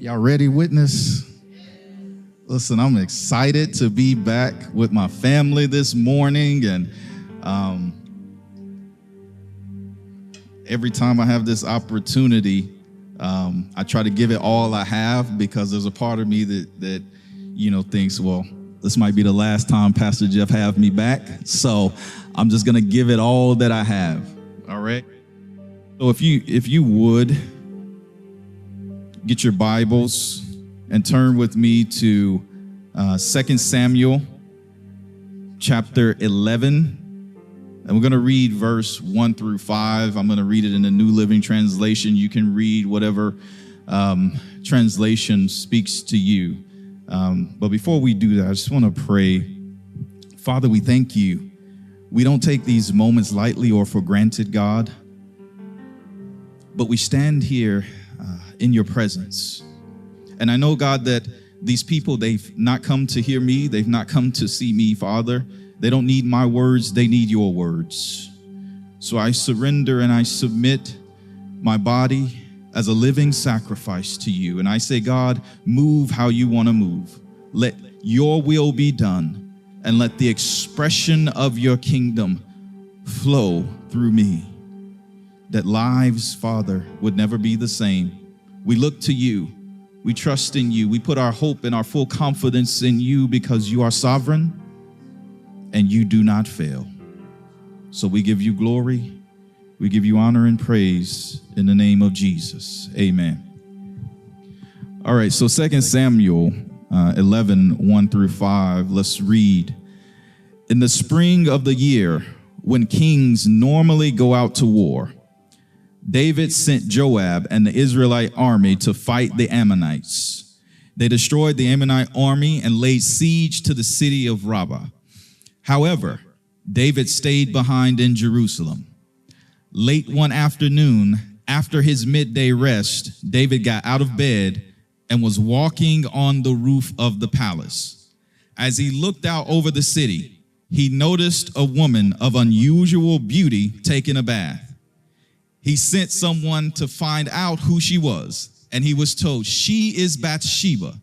Y'all ready, witness? Listen, I'm excited to be back with my family this morning, and every time I have this opportunity, I try to give it all I have, because there's a part of me that thinks, well, this might be the last time Pastor Jeff have me back, so I'm just gonna give it all that I have. All right. So if you would get your Bibles and turn with me to 2 Samuel chapter 11. And we're going to read verse 1 through 5. I'm going to read it in the New Living Translation. You can read whatever translation speaks to you. But before we do that, I just want to pray. Father, we thank you. We don't take these moments lightly or for granted, God. But we stand here in your presence. And I know, God, that these people, they've not come to hear me. They've not come to see me, Father. They don't need my words. They need your words. So I surrender and I submit my body as a living sacrifice to you. And I say, God, move how you want to move. Let your will be done, and let the expression of your kingdom flow through me, that lives, Father, would never be the same. We look to you. We trust in you. We put our hope and our full confidence in you, because you are sovereign and you do not fail. So we give you glory. We give you honor and praise in the name of Jesus. Amen. All right, so 2 Samuel 11, 1 through 5. Let's read. In the spring of the year, when kings normally go out to war, David sent Joab and the Israelite army to fight the Ammonites. They destroyed the Ammonite army and laid siege to the city of Rabbah. However, David stayed behind in Jerusalem. Late one afternoon, after his midday rest, David got out of bed and was walking on the roof of the palace. As he looked out over the city, he noticed a woman of unusual beauty taking a bath. He sent someone to find out who she was, and he was told, she is Bathsheba,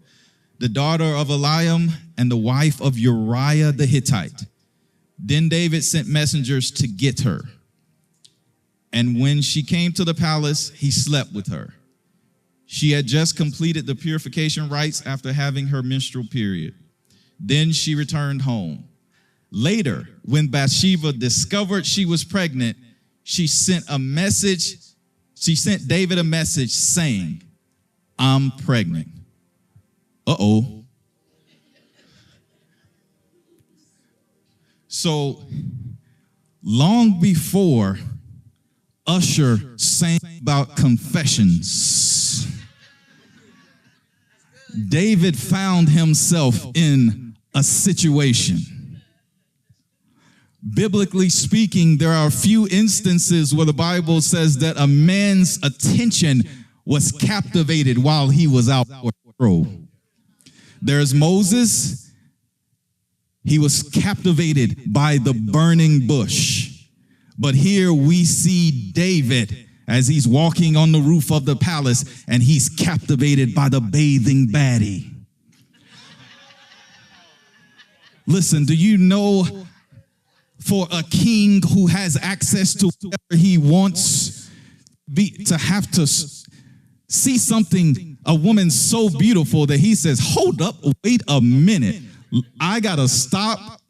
the daughter of Eliam and the wife of Uriah the Hittite. Then David sent messengers to get her. And when she came to the palace, he slept with her. She had just completed the purification rites after having her menstrual period. Then she returned home. Later, when Bathsheba discovered she was pregnant, she sent David a message saying, I'm pregnant. Uh-oh. So long before Usher sang about confessions, David found himself in a situation. Biblically speaking, there are a few instances where the Bible says that a man's attention was captivated while he was out for a stroll. There's Moses. He was captivated by the burning bush. But here we see David as he's walking on the roof of the palace, and he's captivated by the bathing baddie. Listen, do you know, for a king who has access to whatever he wants, to have to see something, a woman so beautiful that he says, hold up, wait a minute. I got to stop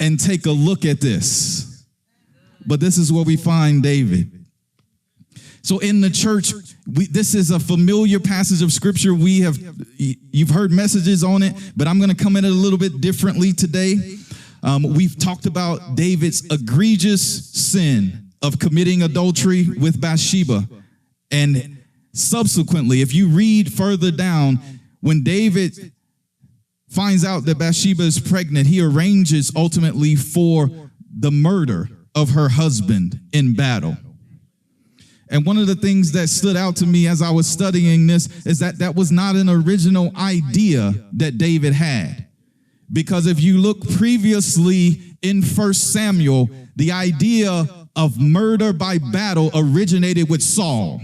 and take a look at this. But this is where we find David. So in the church, this is a familiar passage of scripture. You've heard messages on it, but I'm going to come at it a little bit differently today. We've talked about David's egregious sin of committing adultery with Bathsheba. And subsequently, if you read further down, when David finds out that Bathsheba is pregnant, he arranges ultimately for the murder of her husband in battle. And one of the things that stood out to me as I was studying this is that was not an original idea that David had. Because if you look previously in 1 Samuel, the idea of murder by battle originated with Saul.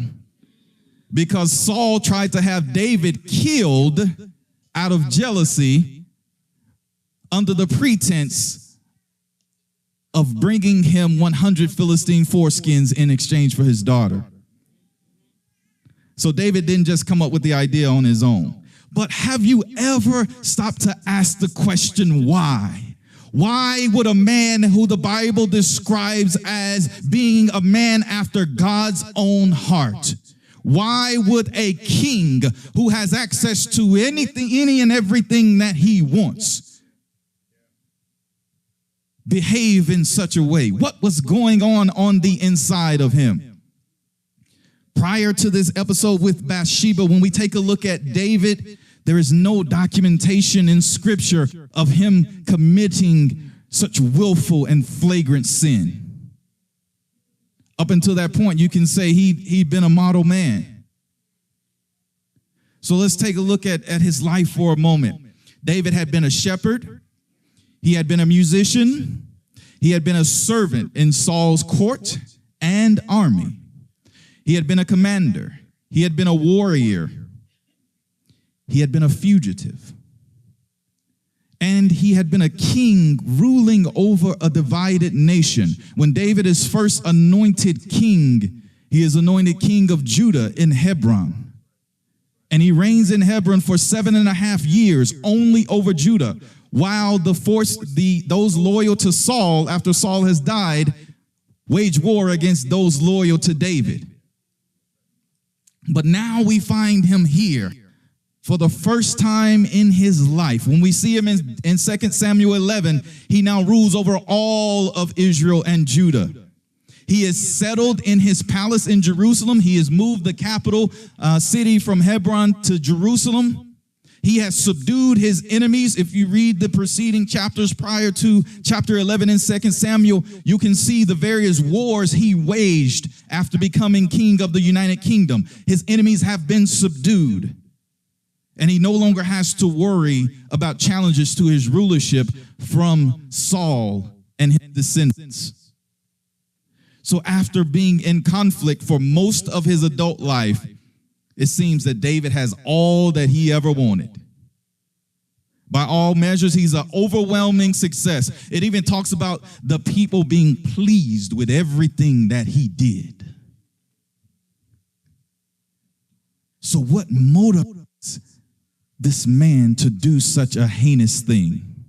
because Saul tried to have David killed out of jealousy under the pretense of bringing him 100 Philistine foreskins in exchange for his daughter. So David didn't just come up with the idea on his own. But have you ever stopped to ask the question, why? Why would a man who the Bible describes as being a man after God's own heart, why would a king who has access to anything, any and everything that he wants, behave in such a way? What was going on the inside of him? Prior to this episode with Bathsheba, when we take a look at David, there is no documentation in Scripture of him committing such willful and flagrant sin. Up until that point, you can say he'd been a model man. So let's take a look at his life for a moment. David had been a shepherd. He had been a musician. He had been a servant in Saul's court and army. He had been a commander. He had been a warrior. He had been a fugitive. And he had been a king ruling over a divided nation. When David is first anointed king, he is anointed king of Judah in Hebron. And he reigns in Hebron for 7.5 years, only over Judah, while those loyal to Saul, after Saul has died, wage war against those loyal to David. But now we find him here for the first time in his life. When we see him in 2 Samuel 11, he now rules over all of Israel and Judah. He is settled in his palace in Jerusalem. He has moved the capital city from Hebron to Jerusalem. He has subdued his enemies. If you read the preceding chapters prior to chapter 11 in 2 Samuel, you can see the various wars he waged after becoming king of the United Kingdom. His enemies have been subdued, and he no longer has to worry about challenges to his rulership from Saul and his descendants. So after being in conflict for most of his adult life, it seems that David has all that he ever wanted. By all measures, he's an overwhelming success. It even talks about the people being pleased with everything that he did. So what motivates this man to do such a heinous thing?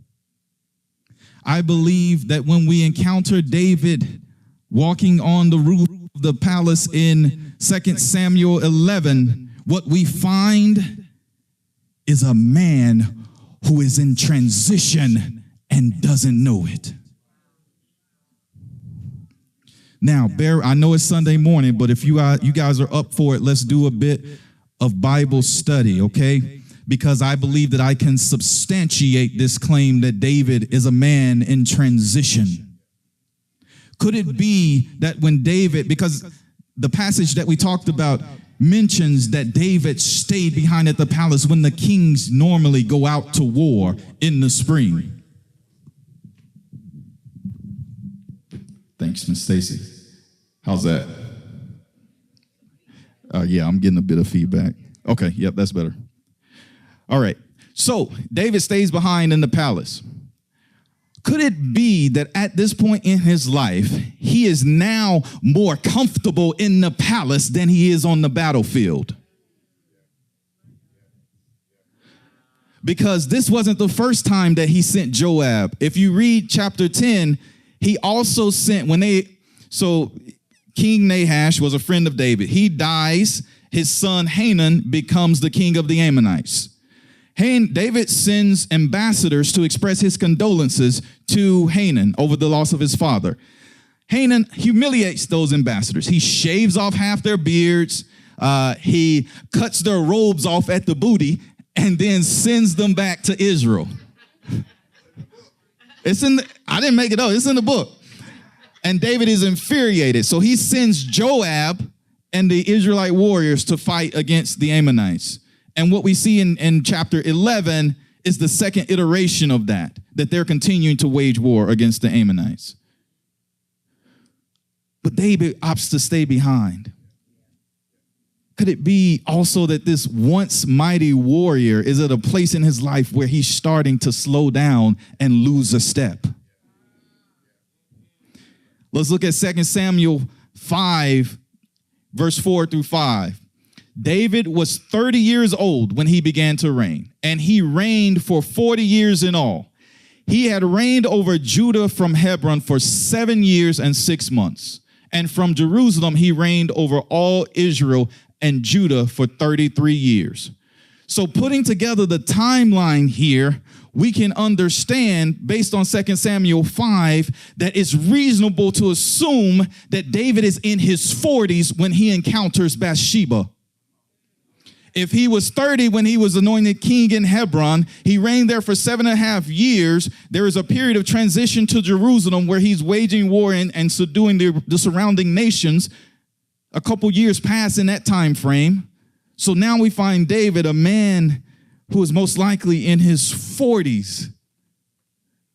I believe that when we encounter David walking on the roof of the palace in 2 Samuel 11, what we find is a man who is in transition and doesn't know it. Now, I know it's Sunday morning, but if you guys are up for it, let's do a bit of Bible study, okay? Because I believe that I can substantiate this claim that David is a man in transition. Could it be that when David, because the passage that we talked about mentions that David stayed behind at the palace when the kings normally go out to war in the spring. Thanks, Miss Stacy. How's that? Yeah, I'm getting a bit of feedback. Okay, yep, that's better. All right, so David stays behind in the palace. Could it be that at this point in his life, he is now more comfortable in the palace than he is on the battlefield? Because this wasn't the first time that he sent Joab. If you read chapter 10, he also sent, King Nahash was a friend of David. He dies. His son Hanun becomes the king of the Ammonites. David sends ambassadors to express his condolences to Hanun over the loss of his father. Hanun humiliates those ambassadors. He shaves off half their beards. He cuts their robes off at the booty and then sends them back to Israel. I didn't make it up. It's in the book. And David is infuriated. So he sends Joab and the Israelite warriors to fight against the Ammonites. And what we see in chapter 11 is the second iteration of that they're continuing to wage war against the Ammonites. But David opts to stay behind. Could it be also that this once mighty warrior is at a place in his life where he's starting to slow down and lose a step? Let's look at 2 Samuel 5, verse 4 through 5. David was 30 years old when he began to reign, and he reigned for 40 years in all. He had reigned over Judah from Hebron for 7 years and 6 months. And from Jerusalem, he reigned over all Israel and Judah for 33 years. So putting together the timeline here, we can understand based on 2 Samuel 5 that it's reasonable to assume that David is in his 40s when he encounters Bathsheba. If he was 30 when he was anointed king in Hebron, he reigned there for 7.5 years. There is a period of transition to Jerusalem where he's waging war and subduing the surrounding nations. A couple years pass in that time frame. So now we find David, a man who is most likely in his 40s,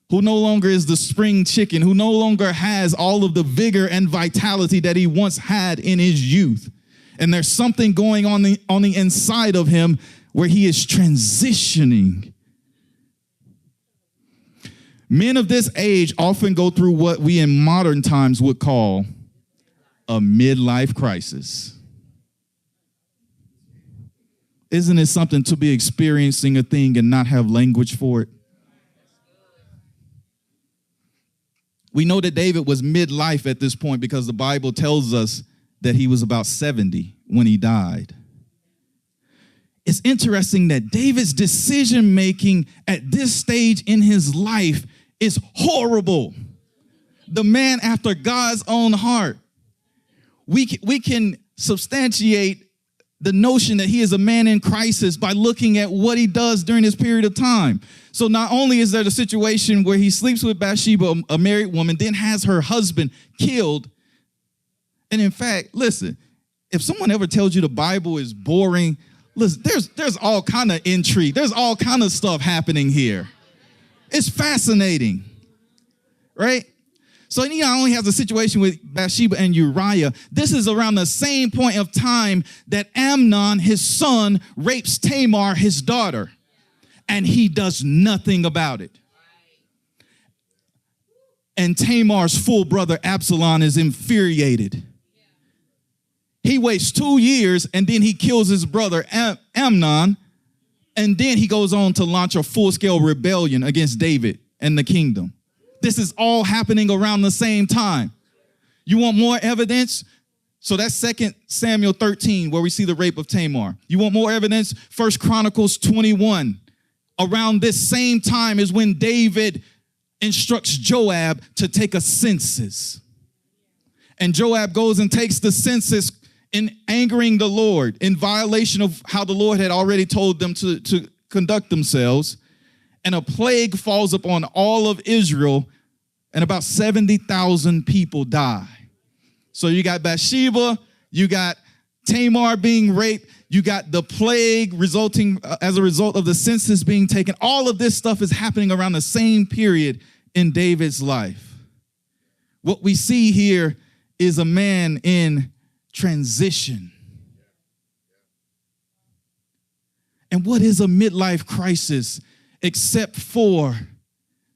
who no longer is the spring chicken, who no longer has all of the vigor and vitality that he once had in his youth. And there's something going on the inside of him where he is transitioning. Men of this age often go through what we in modern times would call a midlife crisis. Isn't it something to be experiencing a thing and not have language for it? We know that David was midlife at this point because the Bible tells us that he was about 70 when he died. It's interesting that David's decision-making at this stage in his life is horrible. The man after God's own heart. We can substantiate the notion that he is a man in crisis by looking at what he does during this period of time. So not only is there the situation where he sleeps with Bathsheba, a married woman, then has her husband killed. And in fact, listen, if someone ever tells you the Bible is boring, listen, there's all kind of intrigue. There's all kind of stuff happening here. It's fascinating, right? So he not only has a situation with Bathsheba and Uriah, this is around the same point of time that Amnon, his son, rapes Tamar, his daughter, and he does nothing about it. And Tamar's full brother Absalom is infuriated. He waits 2 years and then he kills his brother Amnon, and then he goes on to launch a full-scale rebellion against David and the kingdom. This is all happening around the same time. You want more evidence? So that's 2 Samuel 13, where we see the rape of Tamar. You want more evidence? 1 Chronicles 21. Around this same time is when David instructs Joab to take a census. And Joab goes and takes the census in angering the Lord, in violation of how the Lord had already told them to conduct themselves. And a plague falls upon all of Israel, and about 70,000 people die. So you got Bathsheba, you got Tamar being raped, you got the plague resulting as a result of the census being taken. All of this stuff is happening around the same period in David's life. What we see here is a man in transition. And what is a midlife crisis except for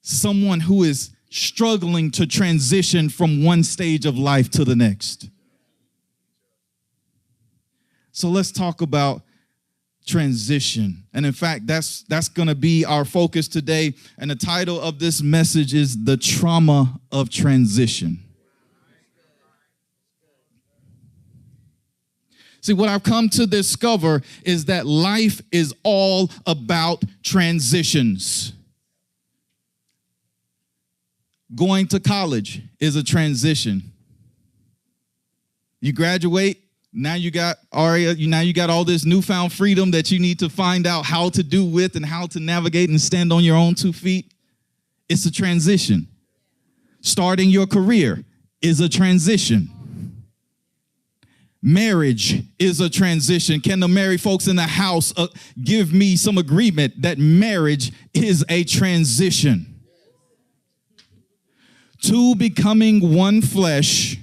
someone who is struggling to transition from one stage of life to the next? So let's talk about transition. And in fact, that's going to be our focus today. And the title of this message is The Trauma of Transition. See, what I've come to discover is that life is all about transitions. Going to college is a transition. You graduate, now you got all this newfound freedom that you need to find out how to do with and how to navigate and stand on your own 2 feet. It's a transition. Starting your career is a transition. Marriage is a transition. Can the married folks in the house give me some agreement that marriage is a transition? To becoming one flesh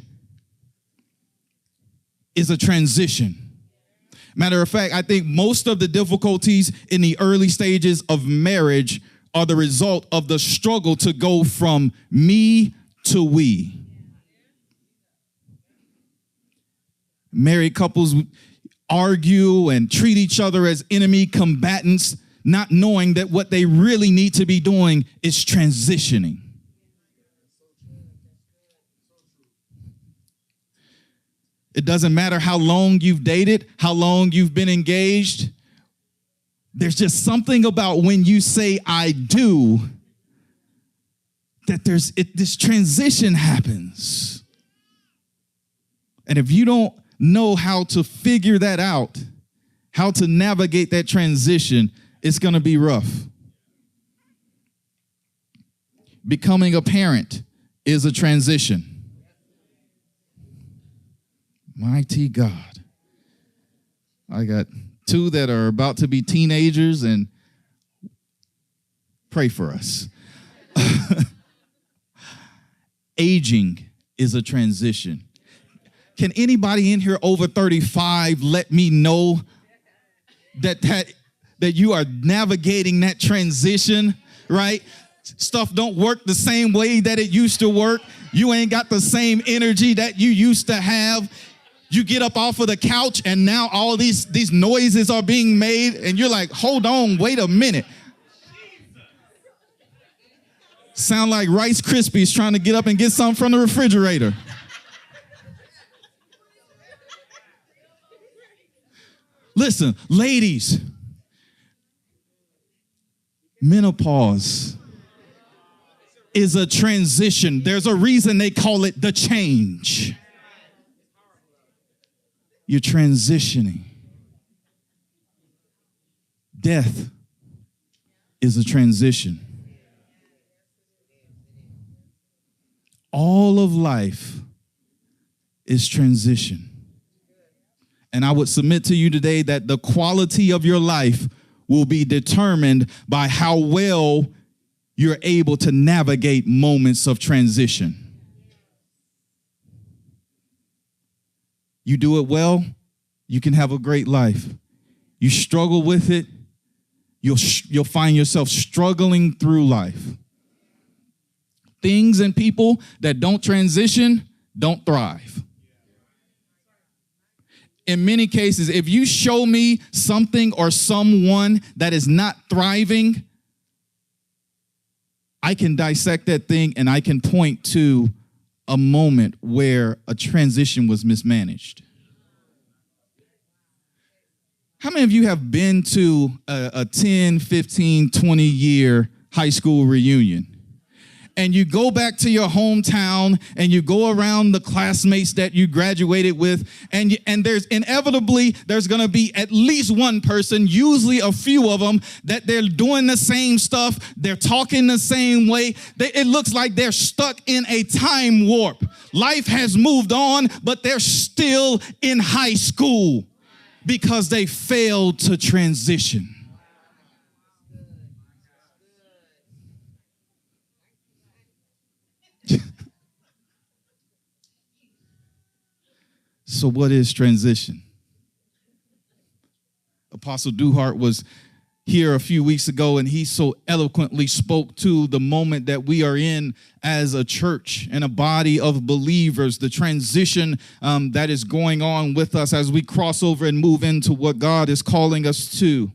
is a transition. Matter of fact, I think most of the difficulties in the early stages of marriage are the result of the struggle to go from me to we. Married couples argue and treat each other as enemy combatants, not knowing that what they really need to be doing is transitioning. It doesn't matter how long you've dated, how long you've been engaged. There's just something about when you say I do that this transition happens. And if you don't know how to figure that out, how to navigate that transition, it's going to be rough. Becoming a parent is a transition. Mighty God. I got two that are about to be teenagers, and pray for us. Aging is a transition. Can anybody in here over 35 let me know that you are navigating that transition, right? Stuff don't work the same way that it used to work. You ain't got the same energy that you used to have. You get up off of the couch and now all these noises are being made and you're like, hold on, wait a minute. Sound like Rice Krispies trying to get up and get something from the refrigerator. Listen, ladies, menopause is a transition. There's a reason they call it the change. You're transitioning. Death is a transition. All of life is transition. And I would submit to you today that the quality of your life will be determined by how well you're able to navigate moments of transition. You do it well, you can have a great life. You struggle with it, you'll find yourself struggling through life. Things and people that don't transition don't thrive. In many cases, if you show me something or someone that is not thriving, I can dissect that thing and I can point to a moment where a transition was mismanaged. How many of you have been to a 10, 15, 20-year high school reunion? And you go back to your hometown and you go around the classmates that you graduated with, and there's inevitably, there's going to be at least one person, usually a few of them, that they're doing the same stuff, they're talking the same way. It looks like they're stuck in a time warp. Life has moved on, but they're still in high school because they failed to transition. So what is transition? Apostle Duhart was here a few weeks ago, and he so eloquently spoke to the moment that we are in as a church and a body of believers, the transition that is going on with us as we cross over and move into what God is calling us to.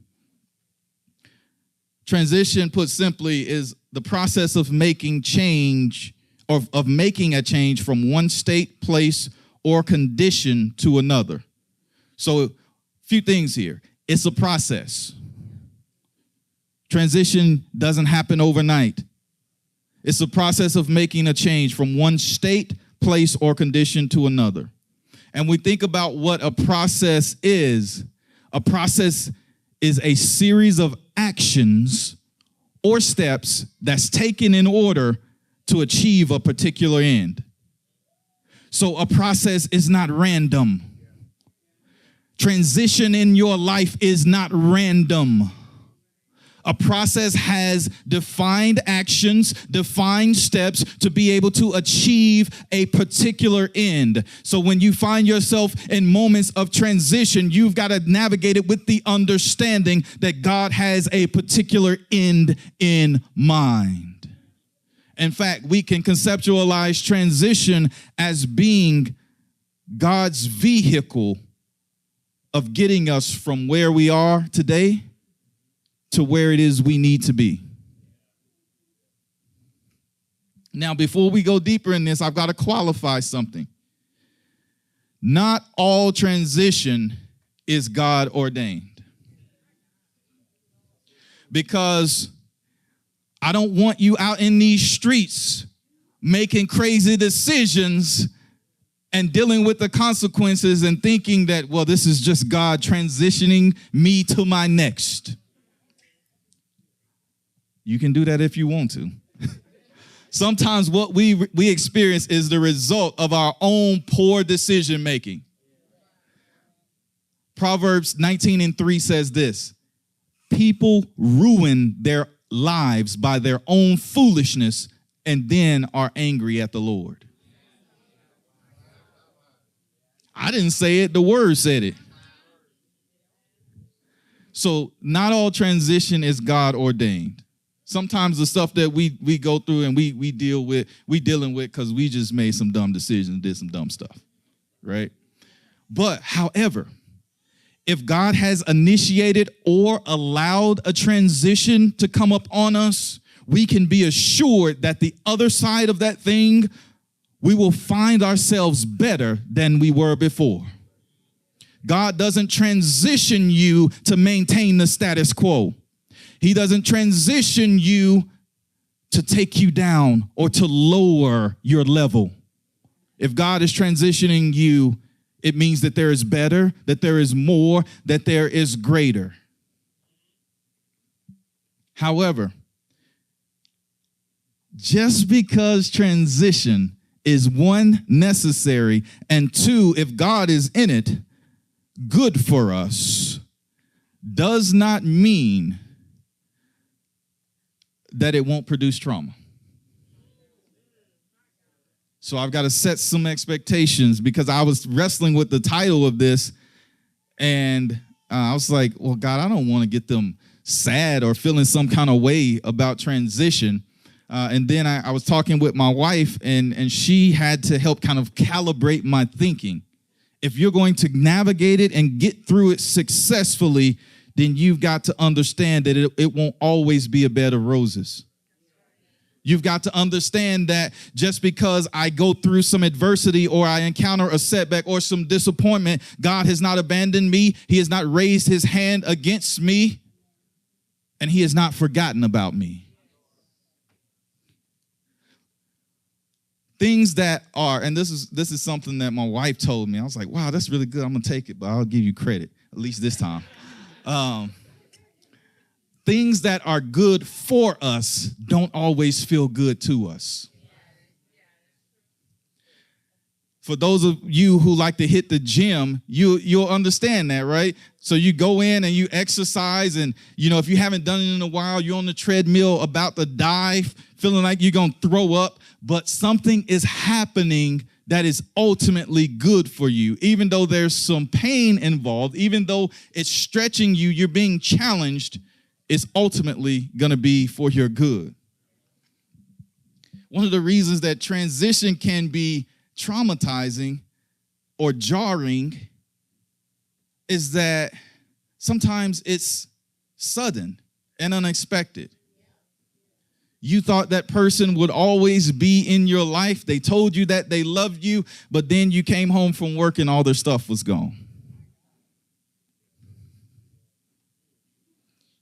Transition, put simply, is the process of making change, or of making a change from one state, place, or condition to another. So a few things here. It's a process. Transition doesn't happen overnight. It's a process of making a change from one state, place, or condition to another. And we think about what a process is. A process is a series of actions or steps that's taken in order to achieve a particular end. So a process is not random. Transition in your life is not random. A process has defined actions, defined steps to be able to achieve a particular end. So when you find yourself in moments of transition, you've got to navigate it with the understanding that God has a particular end in mind. In fact, we can conceptualize transition as being God's vehicle of getting us from where we are today to where it is we need to be. Now, before we go deeper in this, I've got to qualify something. Not all transition is God ordained. Because I don't want you out in these streets making crazy decisions and dealing with the consequences and thinking that, well, this is just God transitioning me to my next. You can do that if you want to. Sometimes what we experience is the result of our own poor decision making. Proverbs 19:3 says this: people ruin their lives by their own foolishness and then are angry at the Lord. I didn't say it, the word said it. So not all transition is God ordained. Sometimes the stuff that we go through and we dealing with because we just made some dumb decisions, did some dumb stuff, right? But however, if God has initiated or allowed a transition to come up on us, we can be assured that the other side of that thing, we will find ourselves better than we were before. God doesn't transition you to maintain the status quo. He doesn't transition you to take you down or to lower your level. If God is transitioning you, it means that there is better, that there is more, that there is greater. However, just because transition is one, necessary, and two, if God is in it, good for us, does not mean that it won't produce trauma. So I've got to set some expectations because I was wrestling with the title of this and I was like, well, God, I don't want to get them sad or feeling some kind of way about transition. And then I was talking with my wife and she had to help kind of calibrate my thinking. If you're going to navigate it and get through it successfully, then you've got to understand that it won't always be a bed of roses. You've got to understand that just because I go through some adversity or I encounter a setback or some disappointment, God has not abandoned me. He has not raised his hand against me, and he has not forgotten about me. Things that are, and this is something that my wife told me. I was like, wow, that's really good. I'm going to take it, but I'll give you credit, at least this time. Things that are good for us don't always feel good to us. For those of you who like to hit the gym, you'll understand that, right? So you go in and you exercise and, if you haven't done it in a while, you're on the treadmill about to die, feeling like you're going to throw up, but something is happening that is ultimately good for you. Even though there's some pain involved, even though it's stretching you, you're being challenged, it's ultimately going to be for your good. One of the reasons that transition can be traumatizing or jarring is that sometimes it's sudden and unexpected. You thought that person would always be in your life. They told you that they loved you, but then you came home from work and all their stuff was gone.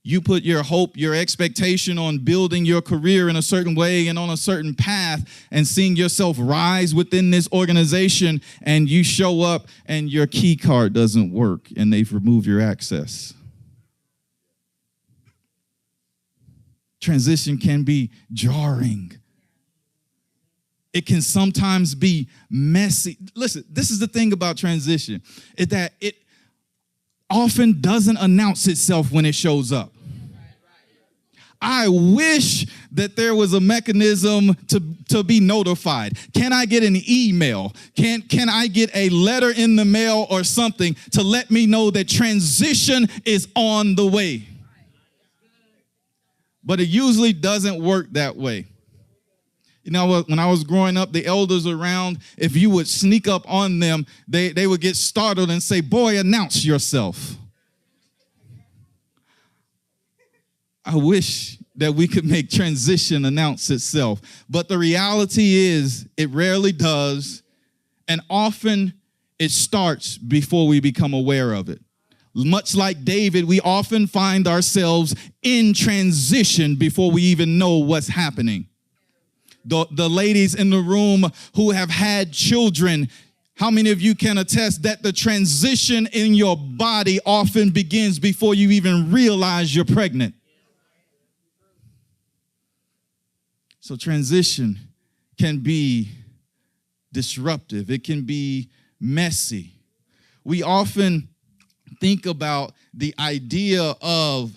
You put your hope, your expectation on building your career in a certain way and on a certain path and seeing yourself rise within this organization, and you show up and your key card doesn't work and they've removed your access. Transition can be jarring. It can sometimes be messy. Listen, this is the thing about transition, is that it often doesn't announce itself when it shows up. I wish that there was a mechanism to be notified. Can I get an email? Can I get a letter in the mail or something to let me know that transition is on the way? But it usually doesn't work that way. You know, when I was growing up, the elders around, if you would sneak up on them, they would get startled and say, boy, announce yourself. I wish that we could make transition announce itself. But the reality is it rarely does. And often it starts before we become aware of it. Much like David, we often find ourselves in transition before we even know what's happening. The ladies in the room who have had children, how many of you can attest that the transition in your body often begins before you even realize you're pregnant? So transition can be disruptive. It can be messy. We often think about the idea of,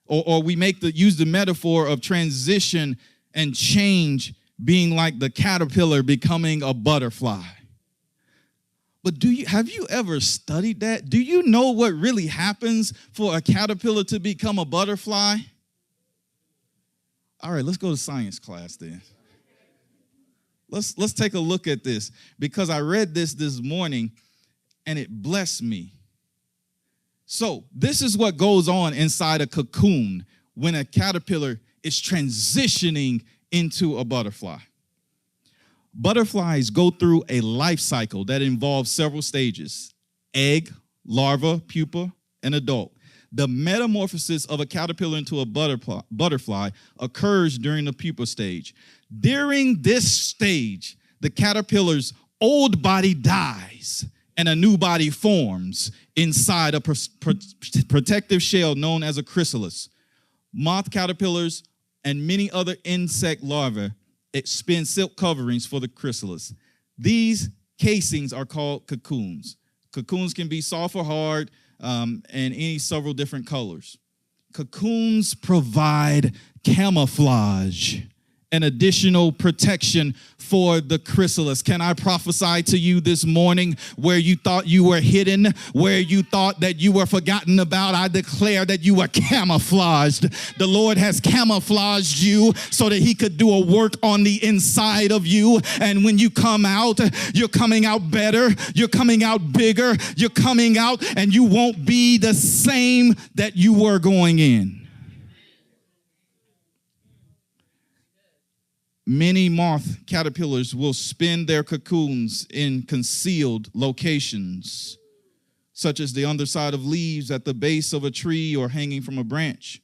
or we use the metaphor of transition and change being like the caterpillar becoming a butterfly. But have you ever studied that? Do you know what really happens for a caterpillar to become a butterfly? All right, let's go to science class then. Let's take a look at this, because I read this morning and it blessed me. So this is what goes on inside a cocoon when a caterpillar is transitioning into a butterfly. Butterflies go through a life cycle that involves several stages: egg, larva, pupa, and adult. The metamorphosis of a caterpillar into a butterfly occurs during the pupa stage. During this stage, the caterpillar's old body dies and a new body forms inside a protective shell known as a chrysalis. Moth caterpillars and many other insect larvae spin silk coverings for the chrysalis. These casings are called cocoons. Cocoons can be soft or hard, and any several different colors. Cocoons provide camouflage and additional protection for the chrysalis. Can I prophesy to you this morning, where you thought you were hidden, where you thought that you were forgotten about? I declare that you are camouflaged. The Lord has camouflaged you so that he could do a work on the inside of you. And when you come out, you're coming out better. You're coming out bigger. You're coming out and you won't be the same that you were going in. Many moth caterpillars will spin their cocoons in concealed locations, such as the underside of leaves, at the base of a tree, or hanging from a branch.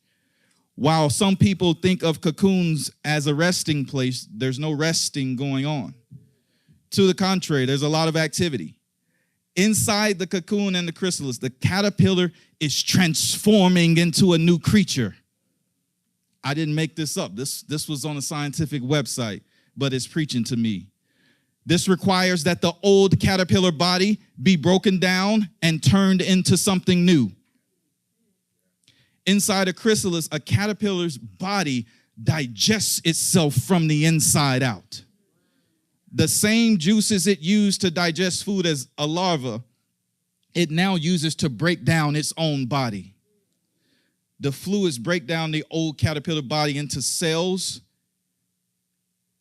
While some people think of cocoons as a resting place, there's no resting going on. To the contrary, there's a lot of activity. Inside the cocoon and the chrysalis, the caterpillar is transforming into a new creature. I didn't make this up. This was on a scientific website, but it's preaching to me. This requires that the old caterpillar body be broken down and turned into something new. Inside a chrysalis, a caterpillar's body digests itself from the inside out. The same juices it used to digest food as a larva, it now uses to break down its own body. The fluids break down the old caterpillar body into cells.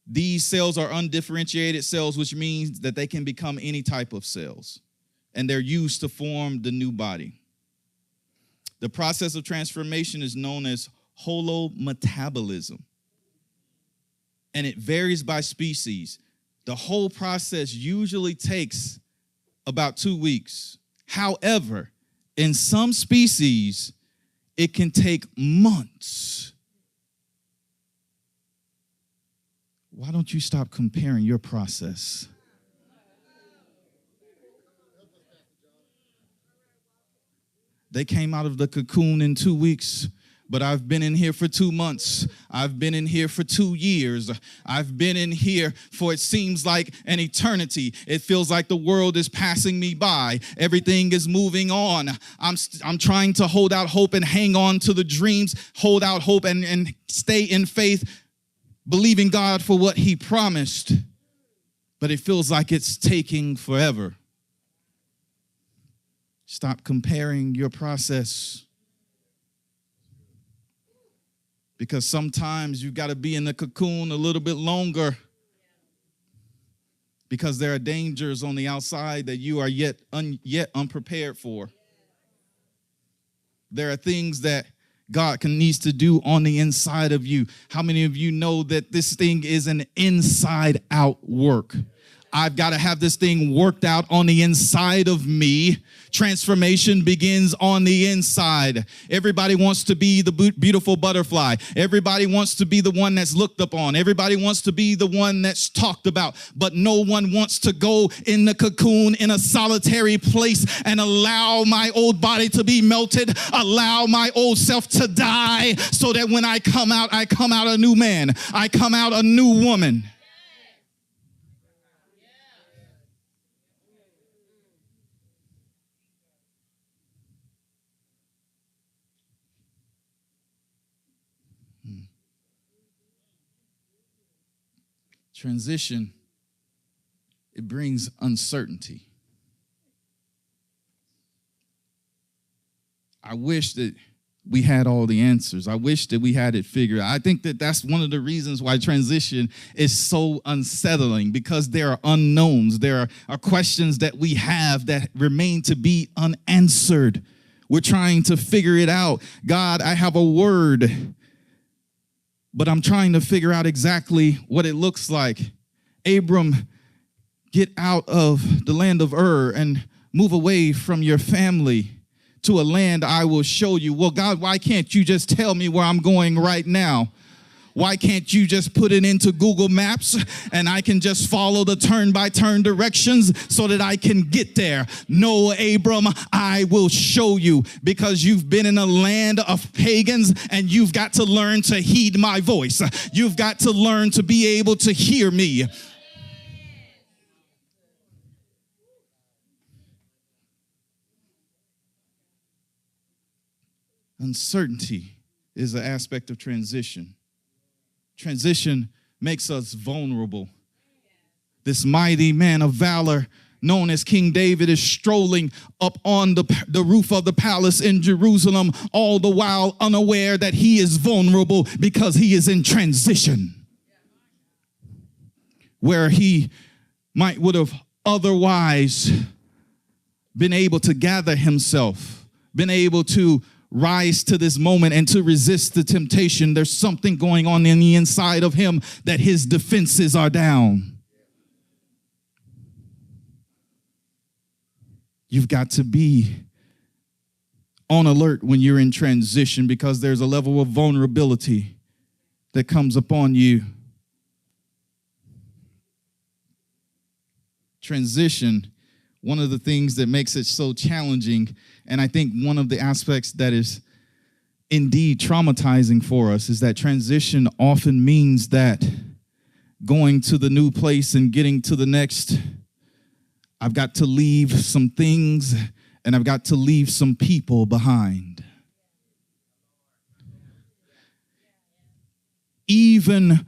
These cells are undifferentiated cells, which means that they can become any type of cells, and they're used to form the new body. The process of transformation is known as holometabolism, and it varies by species. The whole process usually takes about 2 weeks. However, in some species, it can take months. Why don't you stop comparing your process? They came out of the cocoon in 2 weeks, but I've been in here for 2 months. I've been in here for 2 years. I've been in here for it seems like an eternity. It feels like the world is passing me by. Everything is moving on. I'm trying to hold out hope and hang on to the dreams, hold out hope and stay in faith, believing God for what he promised. But it feels like it's taking forever. Stop comparing your process. Because sometimes you got to be in the cocoon a little bit longer. Because there are dangers on the outside that you are yet unprepared for. There are things that God needs to do on the inside of you. How many of you know that this thing is an inside out work? I've got to have this thing worked out on the inside of me. Transformation begins on the inside. Everybody wants to be the beautiful butterfly. Everybody wants to be the one that's looked upon. Everybody wants to be the one that's talked about. But no one wants to go in the cocoon in a solitary place and allow my old body to be melted, allow my old self to die, so that when I come out a new man. I come out a new woman. Transition, it brings uncertainty. I wish that we had all the answers. I wish that we had it figured out. I think that that's one of the reasons why transition is so unsettling, because there are unknowns. There are questions that we have that remain to be unanswered. We're trying to figure it out. God, I have a word, but I'm trying to figure out exactly what it looks like. Abram, get out of the land of Ur and move away from your family to a land I will show you. Well, God, why can't you just tell me where I'm going right now? Why can't you just put it into Google Maps and I can just follow the turn-by-turn directions so that I can get there? No, Abram, I will show you, because you've been in a land of pagans and you've got to learn to heed my voice. You've got to learn to be able to hear me. Uncertainty is an aspect of transition. Transition makes us vulnerable. This mighty man of valor, known as King David, is strolling up on the roof of the palace in Jerusalem, all the while unaware that he is vulnerable because he is in transition. Where he would have otherwise been able to gather himself, been able to rise to this moment and to resist the temptation. There's something going on in the inside of him that his defenses are down. You've got to be on alert when you're in transition, because there's a level of vulnerability that comes upon you. Transition, one of the things that makes it so challenging, and I think one of the aspects that is indeed traumatizing for us, is that transition often means that going to the new place and getting to the next, I've got to leave some things and I've got to leave some people behind. Even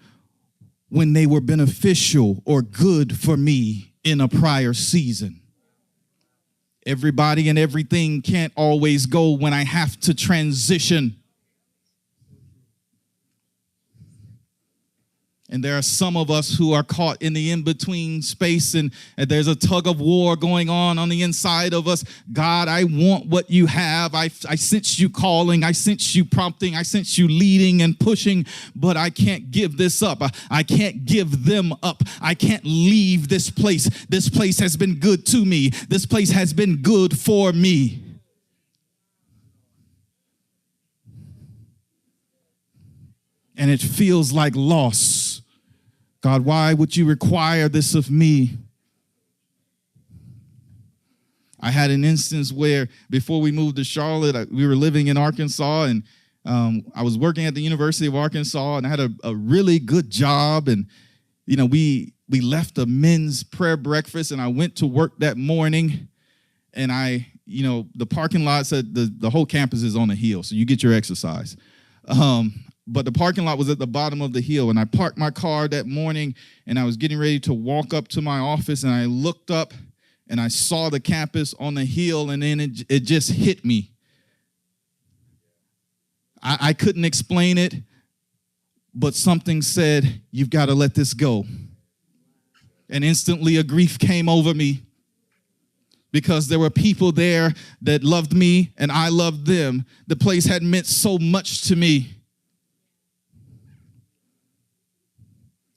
when they were beneficial or good for me in a prior season. Everybody and everything can't always go when I have to transition. And there are some of us who are caught in the in-between space, and there's a tug of war going on the inside of us. God, I want what you have. I sense you calling. I sense you prompting. I sense you leading and pushing, but I can't give this up. I can't give them up. I can't leave this place. This place has been good to me. This place has been good for me. And it feels like loss. God, why would you require this of me? I had an instance where before we moved to Charlotte, we were living in Arkansas, and I was working at the University of Arkansas, and I had a really good job. And, we left a men's prayer breakfast, and I went to work that morning. And the parking lot said the whole campus is on a hill, so you get your exercise. But the parking lot was at the bottom of the hill, and I parked my car that morning, and I was getting ready to walk up to my office, and I looked up, and I saw the campus on the hill, and then it just hit me. I couldn't explain it, but something said, you've got to let this go. And instantly a grief came over me, because there were people there that loved me and I loved them. The place had meant so much to me.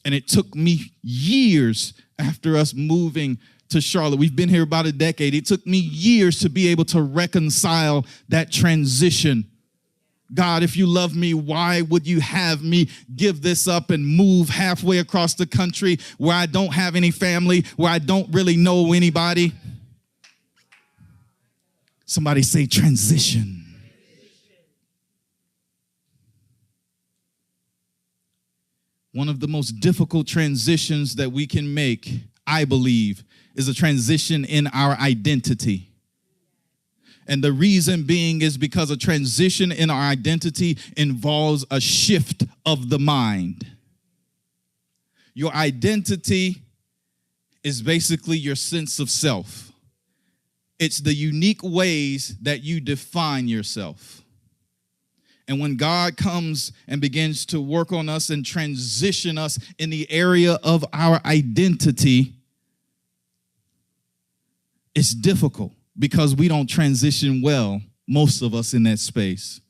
And it took me years after us moving to Charlotte. We've been here about a decade. It took me years to be able to reconcile that transition. God, if you love me, why would you have me give this up and move halfway across the country where I don't have any family, where I don't really know anybody? Somebody say transition. One of the most difficult transitions that we can make, I believe, is a transition in our identity. And the reason being is because a transition in our identity involves a shift of the mind. Your identity is basically your sense of self. It's the unique ways that you define yourself. And when God comes and begins to work on us and transition us in the area of our identity, it's difficult because we don't transition well, most of us in that space.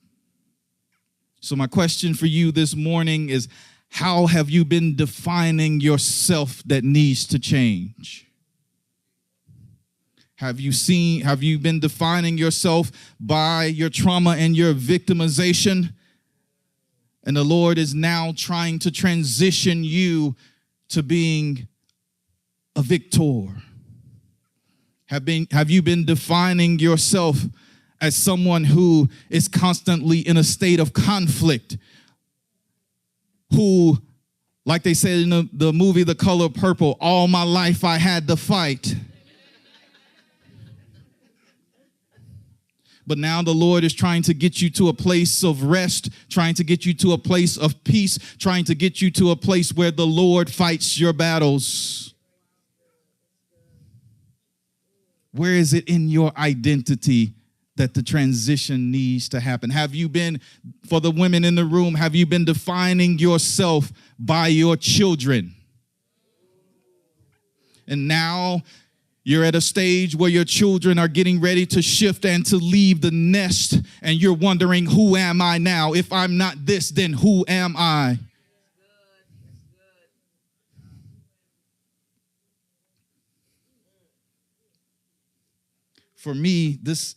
So my question for you this morning is, how have you been defining yourself that needs to change? Have you been defining yourself by your trauma and your victimization? And the Lord is now trying to transition you to being a victor. Have you been defining yourself as someone who is constantly in a state of conflict? Who, like they said in the movie The Color Purple, all my life I had to fight. But now the Lord is trying to get you to a place of rest, trying to get you to a place of peace, trying to get you to a place where the Lord fights your battles. Where is it in your identity that the transition needs to happen? Have you been, for the women in the room, have you been defining yourself by your children? And now you're at a stage where your children are getting ready to shift and to leave the nest, and you're wondering, who am I now? If I'm not this, then who am I? For me, this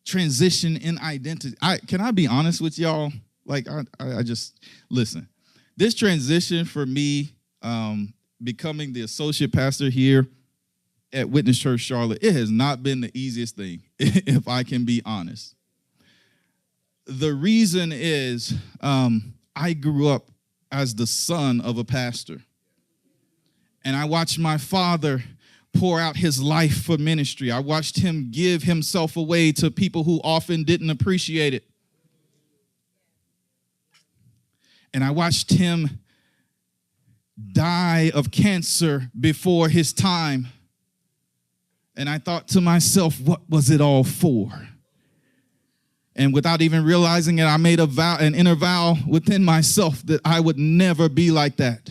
transition in identity, can I be honest with y'all? Like, I just, listen, this transition for me, becoming the associate pastor here at Witness Church Charlotte, it has not been the easiest thing, if I can be honest. The reason is I grew up as the son of a pastor, and I watched my father pour out his life for ministry. I watched him give himself away to people who often didn't appreciate it. And I watched him die of cancer before his time. And I thought to myself, what was it all for? And without even realizing it, I made an inner vow within myself that I would never be like that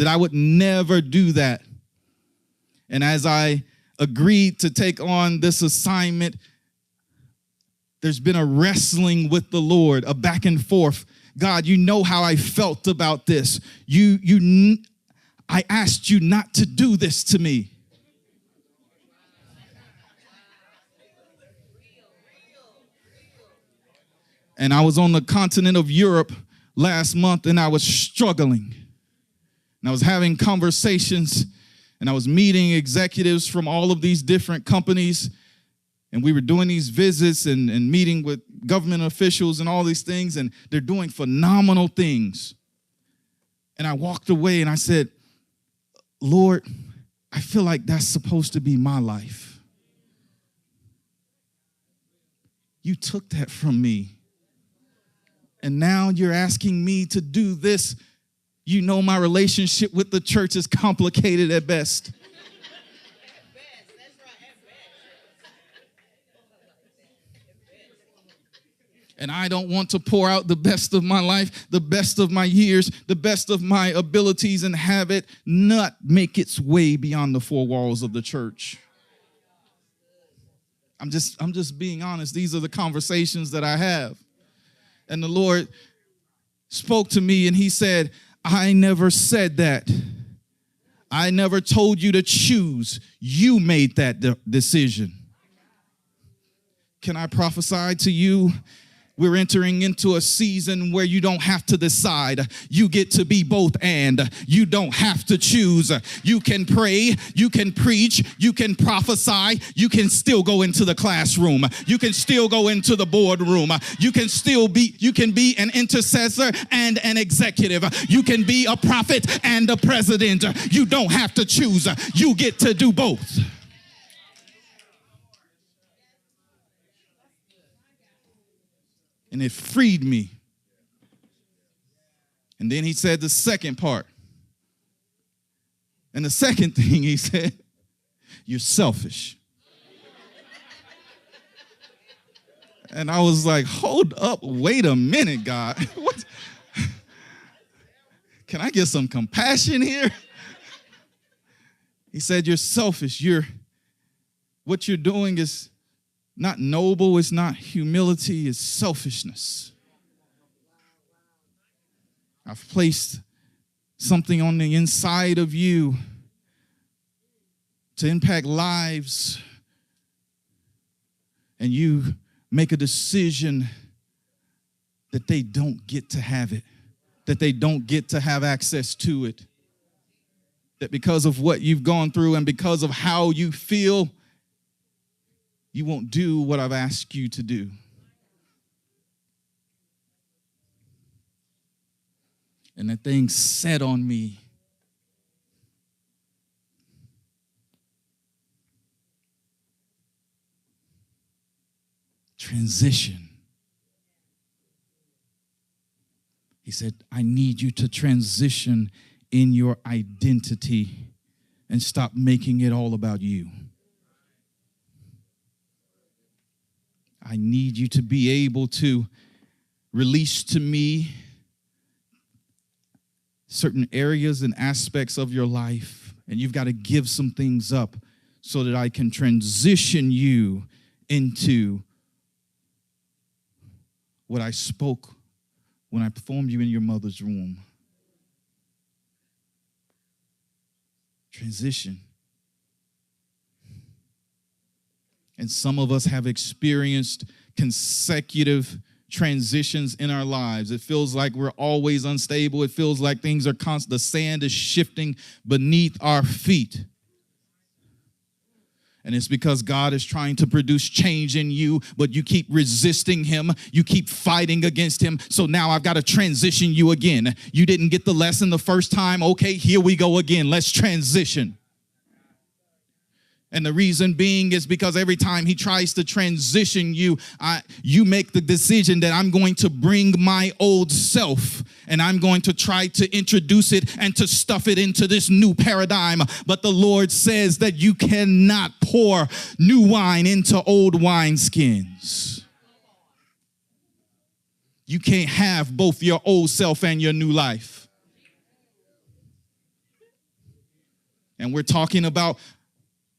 I would never do that. And as I agreed to take on this assignment, there's been a wrestling with the Lord, a back and forth. God, you know how I felt about this. I asked you not to do this to me. And I was on the continent of Europe last month, and I was struggling. And I was having conversations, and I was meeting executives from all of these different companies. And we were doing these visits and meeting with government officials and all these things, and they're doing phenomenal things. And I walked away and I said, Lord, I feel like that's supposed to be my life. You took that from me. And now you're asking me to do this. You know my relationship with the church is complicated at best. And I don't want to pour out the best of my life, the best of my years, the best of my abilities, and have it not make its way beyond the four walls of the church. I'm just being honest. These are the conversations that I have. And the Lord spoke to me and he said, I never said that. I never told you to choose. You made that decision. Can I prophesy to you? We're entering into a season where you don't have to decide. You get to be both and. You don't have to choose. You can pray, you can preach, you can prophesy, you can still go into the classroom. You can still go into the boardroom. You can be an intercessor and an executive. You can be a prophet and a president. You don't have to choose. You get to do both. And it freed me. And then he said the second part. And the second thing he said, you're selfish. And I was like, hold up, wait a minute, God. What? Can I get some compassion here? He said, you're selfish. What you're doing is not noble, it's not humility, it's selfishness. I've placed something on the inside of you to impact lives, and you make a decision that they don't get to have it, that they don't get to have access to it, that because of what you've gone through and because of how you feel, you won't do what I've asked you to do. And that thing set on me. Transition. He said, I need you to transition in your identity and stop making it all about you. I need you to be able to release to me certain areas and aspects of your life, and you've got to give some things up so that I can transition you into what I spoke when I formed you in your mother's womb. Transition. And some of us have experienced consecutive transitions in our lives. It feels like we're always unstable. It feels like things are constant. The sand is shifting beneath our feet. And it's because God is trying to produce change in you, but you keep resisting him. You keep fighting against him. So now I've got to transition you again. You didn't get the lesson the first time. Okay, here we go again. Let's transition. And the reason being is because every time he tries to transition you, you make the decision that I'm going to bring my old self and I'm going to try to introduce it and to stuff it into this new paradigm. But the Lord says that you cannot pour new wine into old wineskins. You can't have both your old self and your new life. And we're talking about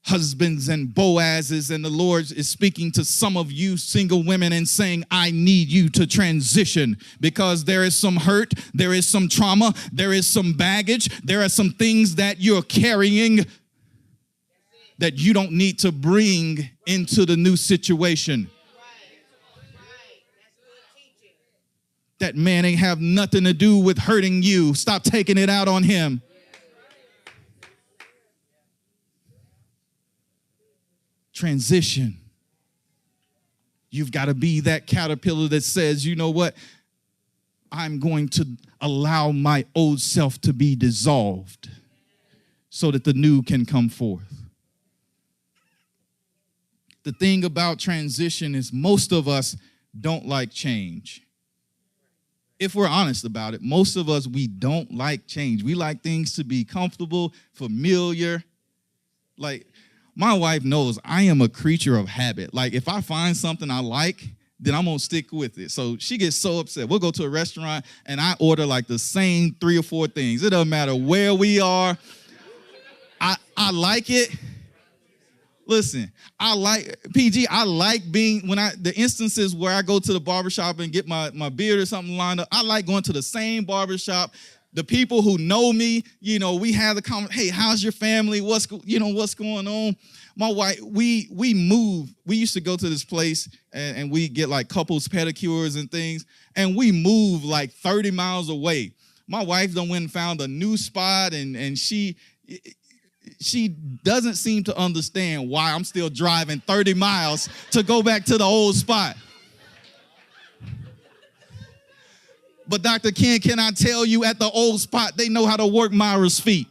husbands and Boazes, and the Lord is speaking to some of you single women and saying, I need you to transition because there is some hurt, there is some trauma, there is some baggage, there are some things that you're carrying that you don't need to bring into the new situation. That man ain't have nothing to do with hurting you. Stop taking it out on him. Transition. You've got to be that caterpillar that says, you know what? I'm going to allow my old self to be dissolved so that the new can come forth. The thing about transition is most of us don't like change. If we're honest about it, most of us, we don't like change. We like things to be comfortable, familiar. Like, my wife knows I am a creature of habit. Like, if I find something I like, then I'm going to stick with it. So she gets so upset. We'll go to a restaurant, and I order like the same 3 or 4 things. It doesn't matter where we are. I like it. Listen, I like being, the instances where I go to the barbershop and get my beard or something lined up, I like going to the same barbershop. The people who know me, we have the comment, hey, how's your family? What's going on? My wife, we move. We used to go to this place and we get like couples pedicures and things, and we move like 30 miles away. My wife done went and found a new spot, and she doesn't seem to understand why I'm still driving 30 miles to go back to the old spot. But Dr. Ken, can I tell you, at the old spot, they know how to work Myra's feet.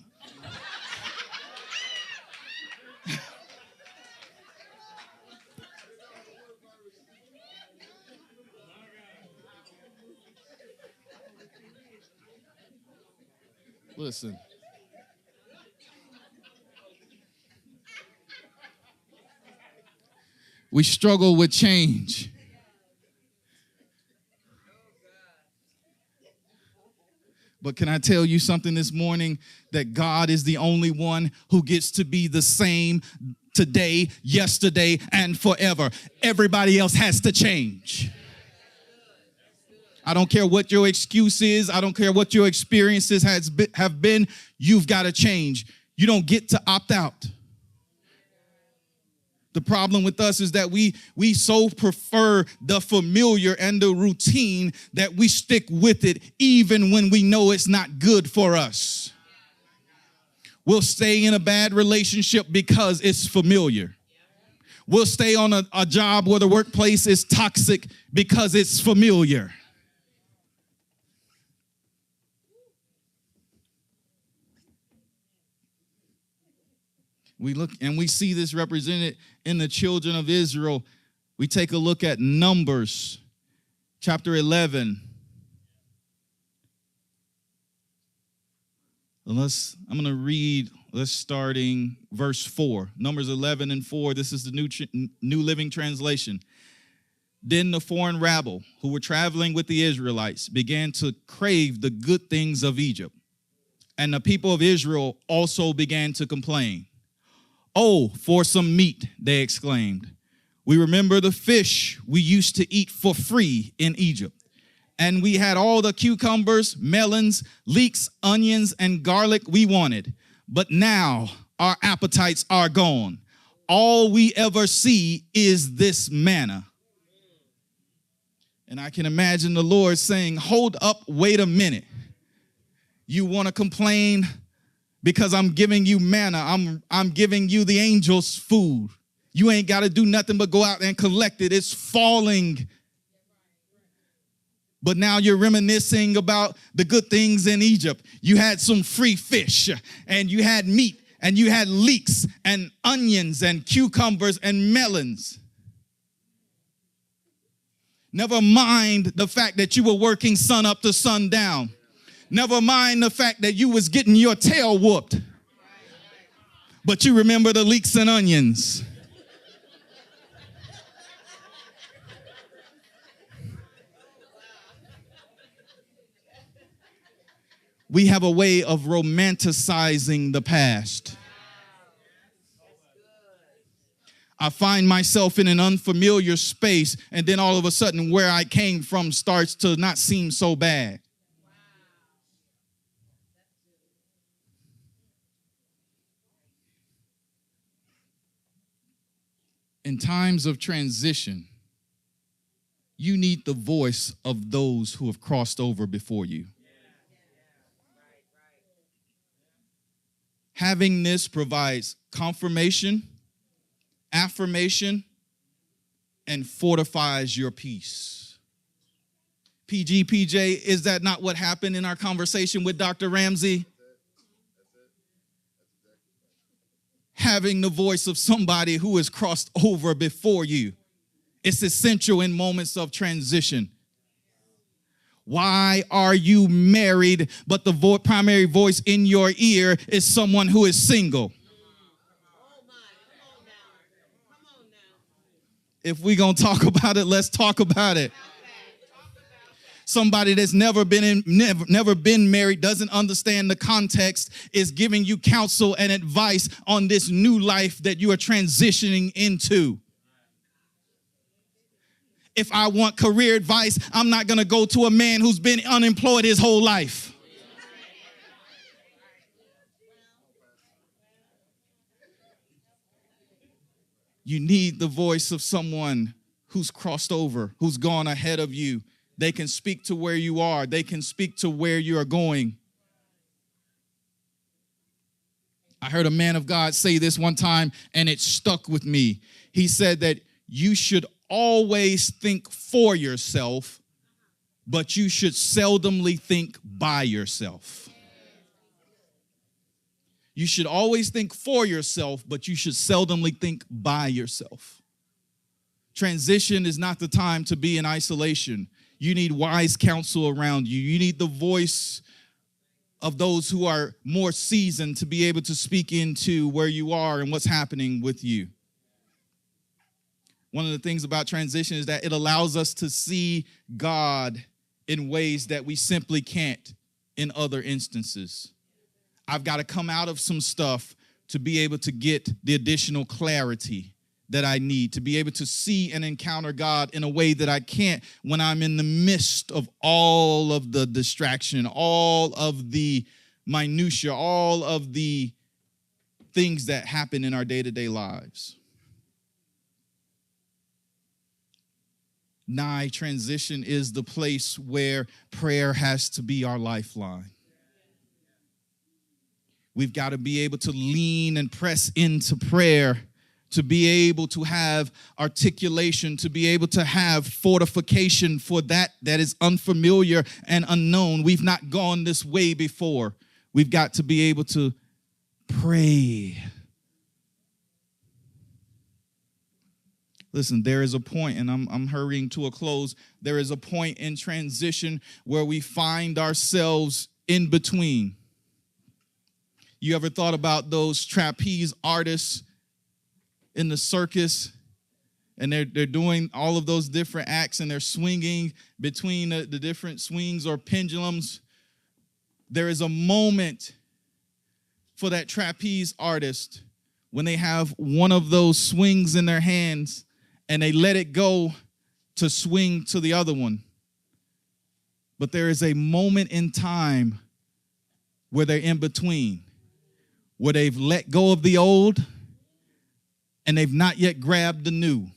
Listen. We struggle with change. But can I tell you something this morning? That God is the only one who gets to be the same today, yesterday, and forever. Everybody else has to change. I don't care what your excuse is. I don't care what your experiences have been. You've got to change. You don't get to opt out. The problem with us is that we so prefer the familiar and the routine that we stick with it even when we know it's not good for us. We'll stay in a bad relationship because it's familiar. We'll stay on a job where the workplace is toxic because it's familiar. We look and we see this represented in the children of Israel. We take a look at Numbers chapter 11. I'm going to read, starting verse 4. Numbers 11 and 4. This is the New Living Translation. Then the foreign rabble who were traveling with the Israelites began to crave the good things of Egypt. And the people of Israel also began to complain. Oh, for some meat, they exclaimed. We remember the fish we used to eat for free in Egypt. And we had all the cucumbers, melons, leeks, onions, and garlic we wanted. But now our appetites are gone. All we ever see is this manna. And I can imagine the Lord saying, hold up, wait a minute. You want to complain? Because I'm giving you manna. I'm giving you the angels' food. You ain't got to do nothing but go out and collect it. It's falling. But now you're reminiscing about the good things in Egypt. You had some free fish, and you had meat, and you had leeks, and onions, and cucumbers, and melons. Never mind the fact that you were working sun up to sundown. Never mind the fact that you was getting your tail whooped. But you remember the leeks and onions. We have a way of romanticizing the past. I find myself in an unfamiliar space, and then all of a sudden where I came from starts to not seem so bad. In times of transition, you need the voice of those who have crossed over before you. Having this provides confirmation, affirmation, and fortifies your peace. PJ, is that not what happened in our conversation with Dr. Ramsey? Having the voice of somebody who has crossed over before you. It's essential in moments of transition. Why are you married, but the primary voice in your ear is someone who is single? If we're going to talk about it, let's talk about it. Somebody that's never been married, doesn't understand the context, is giving you counsel and advice on this new life that you are transitioning into. If I want career advice, I'm not going to go to a man who's been unemployed his whole life. You need the voice of someone who's crossed over, who's gone ahead of you. They can speak to where you are. They can speak to where you are going. I heard a man of God say this one time, and it stuck with me. He said that you should always think for yourself, but you should seldomly think by yourself. You should always think for yourself, but you should seldomly think by yourself. Transition is not the time to be in isolation. You need wise counsel around you. You need the voice of those who are more seasoned to be able to speak into where you are and what's happening with you. One of the things about transition is that it allows us to see God in ways that we simply can't in other instances. I've got to come out of some stuff to be able to get the additional clarity that I need, to be able to see and encounter God in a way that I can't when I'm in the midst of all of the distraction, all of the minutia, all of the things that happen in our day-to-day lives. Transition is the place where prayer has to be our lifeline. We've got to be able to lean and press into prayer, to be able to have articulation, to be able to have fortification for that is unfamiliar and unknown. We've not gone this way before. We've got to be able to pray. Listen, there is a point, and I'm hurrying to a close. There is a point in transition where we find ourselves in between. You ever thought about those trapeze artists in the circus, and they're doing all of those different acts, and they're swinging between the different swings or pendulums? There is a moment for that trapeze artist when they have one of those swings in their hands and they let it go to swing to the other one. But there is a moment in time where they're in between, where they've let go of the old and they've not yet grabbed the new.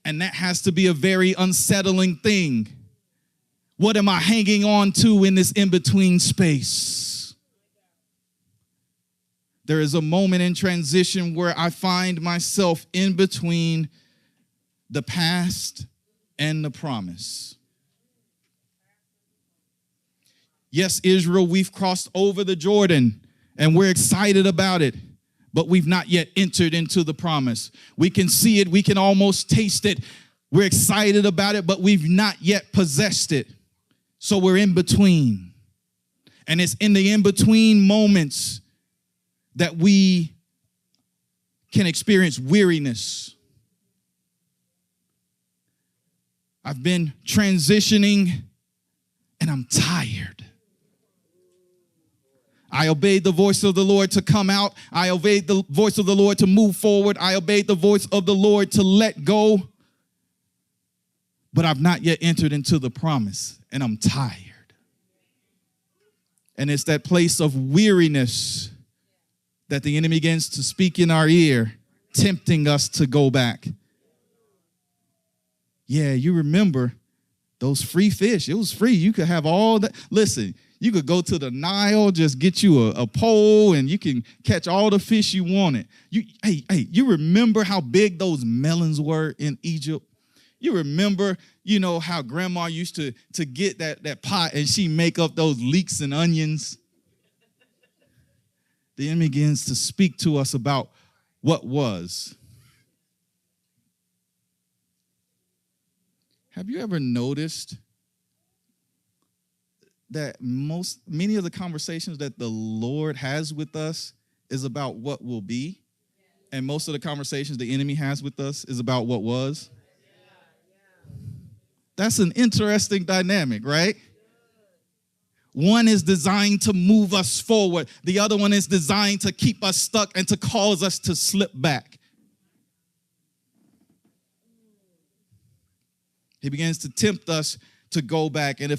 And that has to be a very unsettling thing. What am I hanging on to in this in-between space? There is a moment in transition where I find myself in between the past and the promise. Yes, Israel, we've crossed over the Jordan and we're excited about it, but we've not yet entered into the promise. We can see it. We can almost taste it. We're excited about it, but we've not yet possessed it. So we're in between. And it's in the in-between moments that we can experience weariness. I've been transitioning and I'm tired. I obeyed the voice of the Lord to come out. I obeyed the voice of the Lord to move forward. I obeyed the voice of the Lord to let go. But I've not yet entered into the promise, and I'm tired. And it's that place of weariness that the enemy begins to speak in our ear, tempting us to go back. Yeah, you remember Those free fish, it was free. You could have all that. Listen, you could go to the Nile, just get you a pole, and you can catch all the fish you wanted. You remember how big those melons were in Egypt? You remember, how grandma used to get that pot and she make up those leeks and onions? The enemy begins to speak to us about what was. Have you ever noticed that many of the conversations that the Lord has with us is about what will be, and most of the conversations the enemy has with us is about what was? That's an interesting dynamic, right? One is designed to move us forward. The other one is designed to keep us stuck and to cause us to slip back. He begins to tempt us to go back. And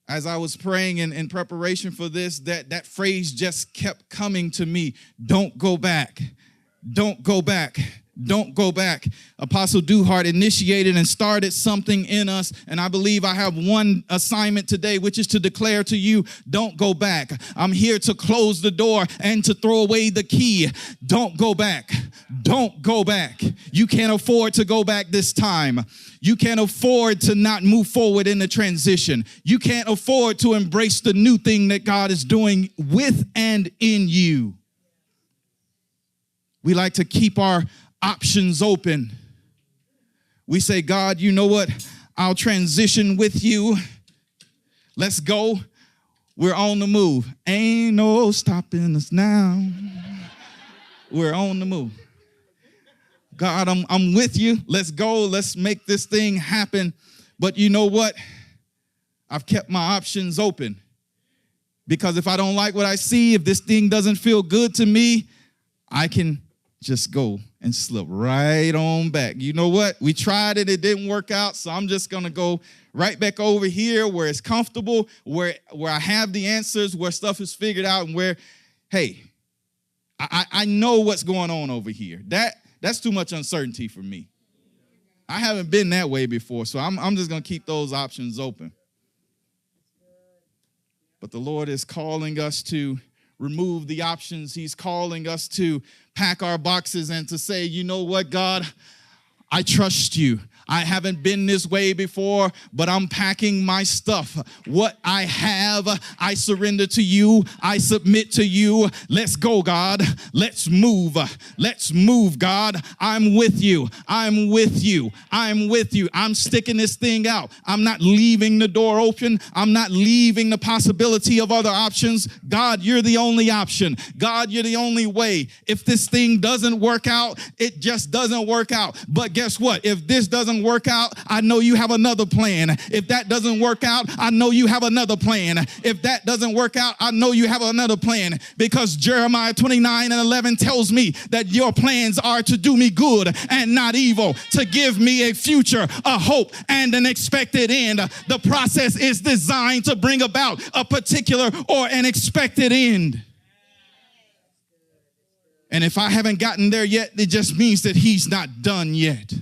as I was praying in preparation for this, that phrase just kept coming to me. Don't go back. Don't go back. Don't go back. Apostle Duhart initiated and started something in us, and I believe I have one assignment today, which is to declare to you, don't go back. I'm here to close the door and to throw away the key. Don't go back. Don't go back. You can't afford to go back this time. You can't afford to not move forward in the transition. You can't afford to embrace the new thing that God is doing with and in you. We like to keep our options open. We say, God, you know what? I'll transition with you. Let's go. We're on the move. Ain't no stopping us now. We're on the move. God, I'm with you. Let's go. Let's make this thing happen. But you know what? I've kept my options open. Because if I don't like what I see, if this thing doesn't feel good to me, I can just go and slip right on back. You know what? We tried it. It didn't work out. So I'm just going to go right back over here where it's comfortable, where I have the answers, where stuff is figured out, and where, hey, I know what's going on over here. That's too much uncertainty for me. I haven't been that way before, so I'm just going to keep those options open. But the Lord is calling us to remove the options. He's calling us to pack our boxes and to say, you know what, God, I trust you. I haven't been this way before, but I'm packing my stuff. What I have, I surrender to you. I submit to you. Let's go, God. Let's move. Let's move, God. I'm with you. I'm with you. I'm with you. I'm sticking this thing out. I'm not leaving the door open. I'm not leaving the possibility of other options. God, you're the only option. God, you're the only way. If this thing doesn't work out, it just doesn't work out. But guess what? If this doesn't work out, I know you have another plan. If that doesn't work out, I know you have another plan. If that doesn't work out, I know you have another plan, because Jeremiah 29:11 tells me that your plans are to do me good and not evil, to give me a future, a hope, and an expected end. The process is designed to bring about a particular or an expected end. And if I haven't gotten there yet, it just means that he's not done yet.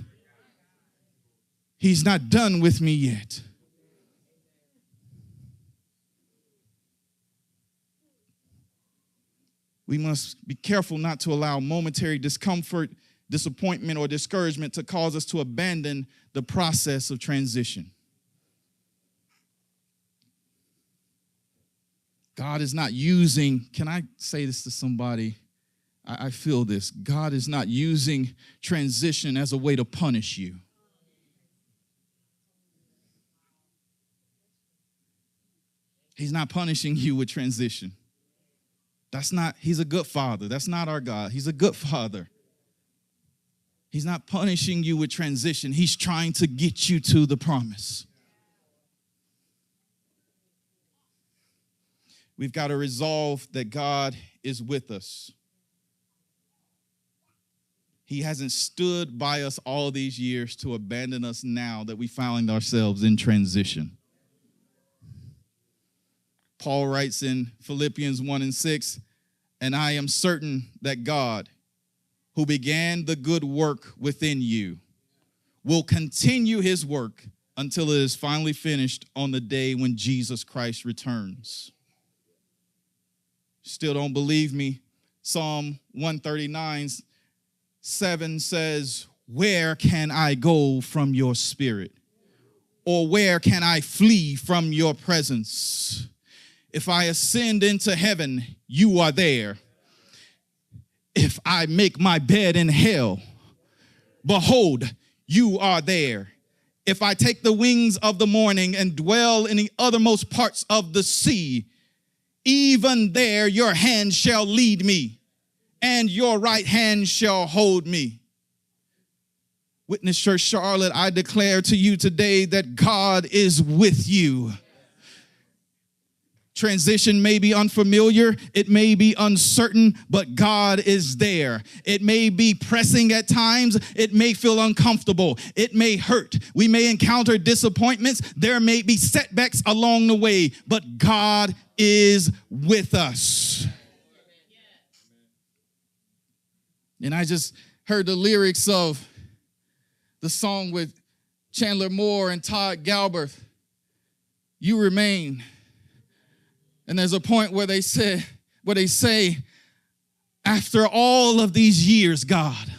He's not done with me yet. We must be careful not to allow momentary discomfort, disappointment, or discouragement to cause us to abandon the process of transition. God is not using, can I say this to somebody? I feel this. God is not using transition as a way to punish you. He's not punishing you with transition. He's a good father. That's not our God. He's a good father. He's not punishing you with transition. He's trying to get you to the promise. We've got to resolve that God is with us. He hasn't stood by us all these years to abandon us now that we find ourselves in transition. Paul writes in Philippians 1:6, and I am certain that God, who began the good work within you, will continue his work until it is finally finished on the day when Jesus Christ returns. Still don't believe me? Psalm 139:7 says, where can I go from your spirit? Or where can I flee from your presence? If I ascend into heaven, you are there. If I make my bed in hell, behold, you are there. If I take the wings of the morning and dwell in the uttermost parts of the sea, even there your hand shall lead me, and your right hand shall hold me. Witness Church Charlotte, I declare to you today that God is with you. Transition may be unfamiliar, it may be uncertain, but God is there. It may be pressing at times, it may feel uncomfortable, it may hurt. We may encounter disappointments, there may be setbacks along the way, but God is with us. And I just heard the lyrics of the song with Chandler Moore and Todd Galbraith, You Remain. And there's a point where they say, after all of these years, God,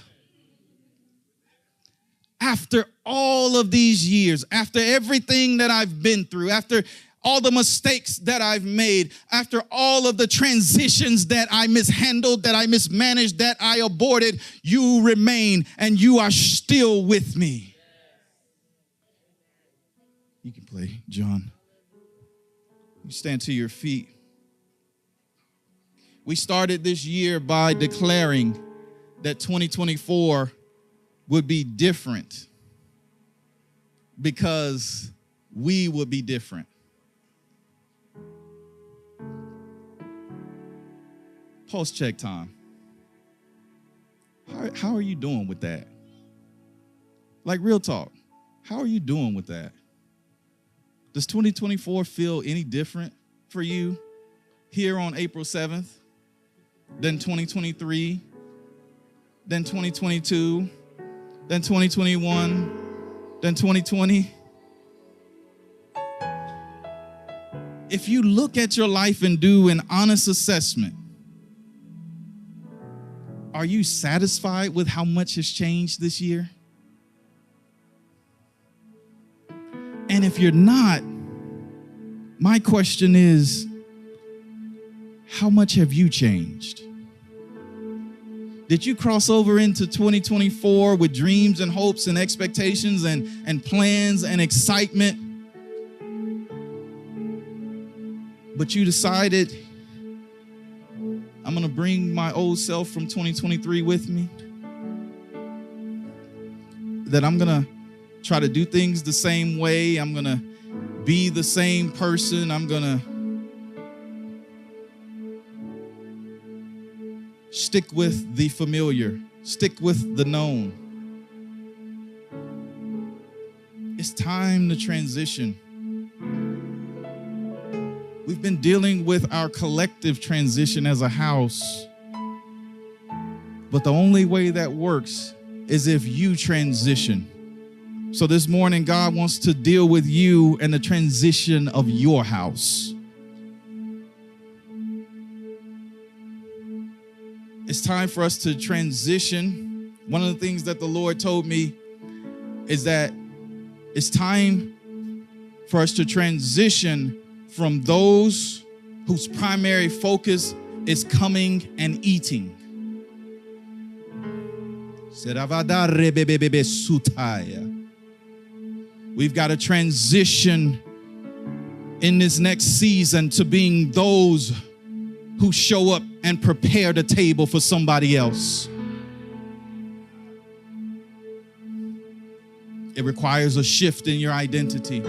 after all of these years, after everything that I've been through, after all the mistakes that I've made, after all of the transitions that I mishandled, that I mismanaged, that I aborted, you remain and you are still with me. You can play, John. You stand to your feet. We started this year by declaring that 2024 would be different because we would be different. Pulse check time. How are you doing with that? Like real talk. How are you doing with that? Does 2024 feel any different for you here on April 7th than 2023, than 2022, than 2021, than 2020? If you look at your life and do an honest assessment, are you satisfied with how much has changed this year? And if you're not, my question is, how much have you changed? Did you cross over into 2024 with dreams and hopes and expectations and plans and excitement? But you decided, I'm going to bring my old self from 2023 with me? That I'm going to try to do things the same way. I'm going to be the same person. I'm going to stick with the familiar, stick with the known. It's time to transition. We've been dealing with our collective transition as a house, but the only way that works is if you transition. So this morning, God wants to deal with you and the transition of your house. It's time for us to transition. One of the things that the Lord told me is that it's time for us to transition from those whose primary focus is coming and eating. We've got to transition in this next season to being those who show up and prepare the table for somebody else. It requires a shift in your identity.